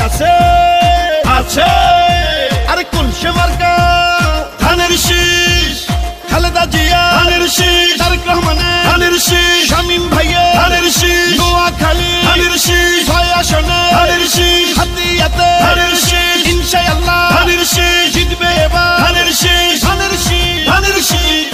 আছে আছে আরে কোন সে মার্কা ধানের শীষ খালেদা জিয়া ধানের শীষ তারেক রহমানের ধানের শীষ শামীম ভাইয়ের ধানের শীষ নোয়াখালী ধানের শীষ 6 আসনে ধানের শীষ হাতিয়াতে ধানের শীষ ইনশাআল্লাহ ধানের শীষ জিতবে এবার ধানের শীষ ধানের শীষ ধানের শীষ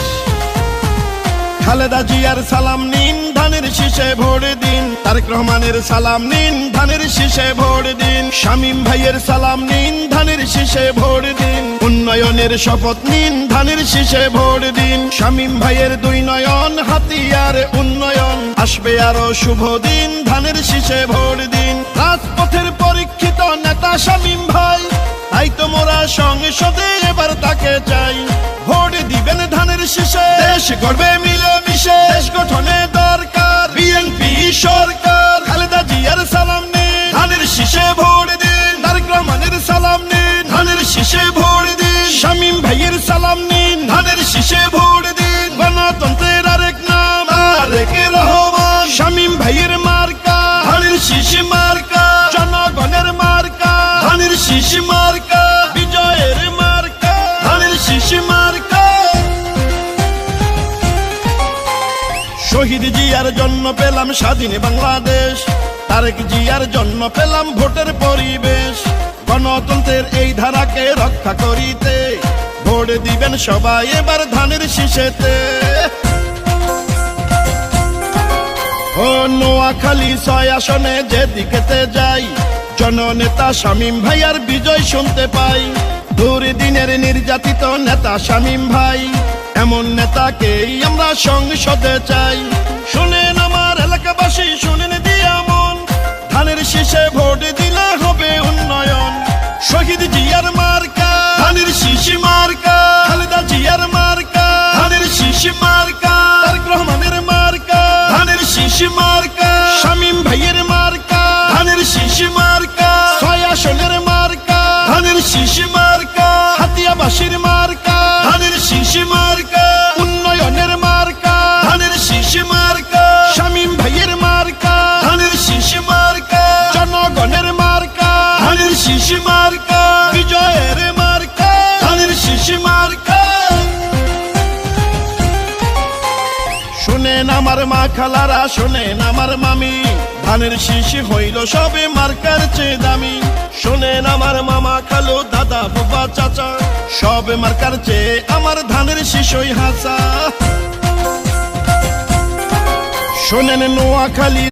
খালেদা জিয়ার সালাম নিন ধানের শীষে ভোট দিন তারেক রহমানের সালাম নিন ধানের শীষে ভোট দিন শামীম ভাইয়ের সালাম নিন ধানের শীষে ভোট দিন উন্নয়নের শপথ নিন ধানের শীষে ভোট দিন শামীম ভাইয়ের 2 নয়ন হাতিয়ার উন্নয়ন আসবে আরো শুভ দিন ধানের শীষে ভোট দিন রাজপথের পরীক্ষিত নেতা শামীম ভাই তাই তো মোরা সংসদে এবার তাকে চাই ভোট দিবেন ধানের শীষে দেশ গড়বে মিলেমিশে দেশ গঠনে দরকার বিএনপি সরকার খালেদা জিয়ার সালাম নিন ধানের শীষে ভোট দিন তারেক রহমানের সালাম নিন ধানের শীষে ভোট দিন শামীম ভাইয়ের সালাম নিন ধানের শীষে ভোট দিন গণতন্ত্রের আরেক নাম তারেক রহমান শামীম ভাইয়ের মার্কা ধানের শীষ মার্কা জনগণের মার্কা ধানের শীষ মার্কা বিজয়ের মার্কা ধানের শীষ মার্কা শহীদ জিয়ার জন্য পেলাম স্বাধীন বাংলাদেশ তারেক জিয়ার জন্য পেলাম ভোটের পরিবেশ গণতন্ত্রের এই ধারাকে রক্ষা করিতে ভোট দিবেন সবাই এবার ধানের শীষেতে ও নোয়াখালী 6 আসনে যেদিকেতে যাই জননেতা শামীম ভাইয়ার বিজয় শুনতে পাই দুর্দিনের নির্যাতিত নেতা শামীম ভাই এমন নেতাকেই আমরা সংসদে চাই শুনেন আমার এলাকাবাসী শুনেন দিয়া মন ধানের শীষে ভোট দিলে হবে উন্নয়ন শহীদ জিয়ার মার্কা ধানের শীষ মার্কা খালেদা জিয়ার মার্কা ধানের শীষ মার্কা তারেক রহমানের মার্কা ধানের শীষ মার্কা শামীম ভাইয়ের মার্কা ধানের শীষ মার্কা 6 আসনের মার্কা ধানের শীষ মার্কা হাতিয়াবাসীর মার্কা ধানের শীষ মার্কা উন্নয়নের মার্কা ধানের শীষ মার্কা শামীম ভাইয়ের মার্কা ধানের শীষ মার্কা জনগণের মার্কা ধানের শীষ মার্কা বিজয়ের মার্কা ধানের শীষ মার্কা শুনেন আমার মা খালারা শুনেন আমার মামি ধানের শীষ হইল সবে মার্কার চেয়ে দামি শুনেন আমার মামা খালু দাদা বাবা চাচা সব মার্কার চেয়ে আমার ধানের শীষই হাসা শোনেন নোয়াখালী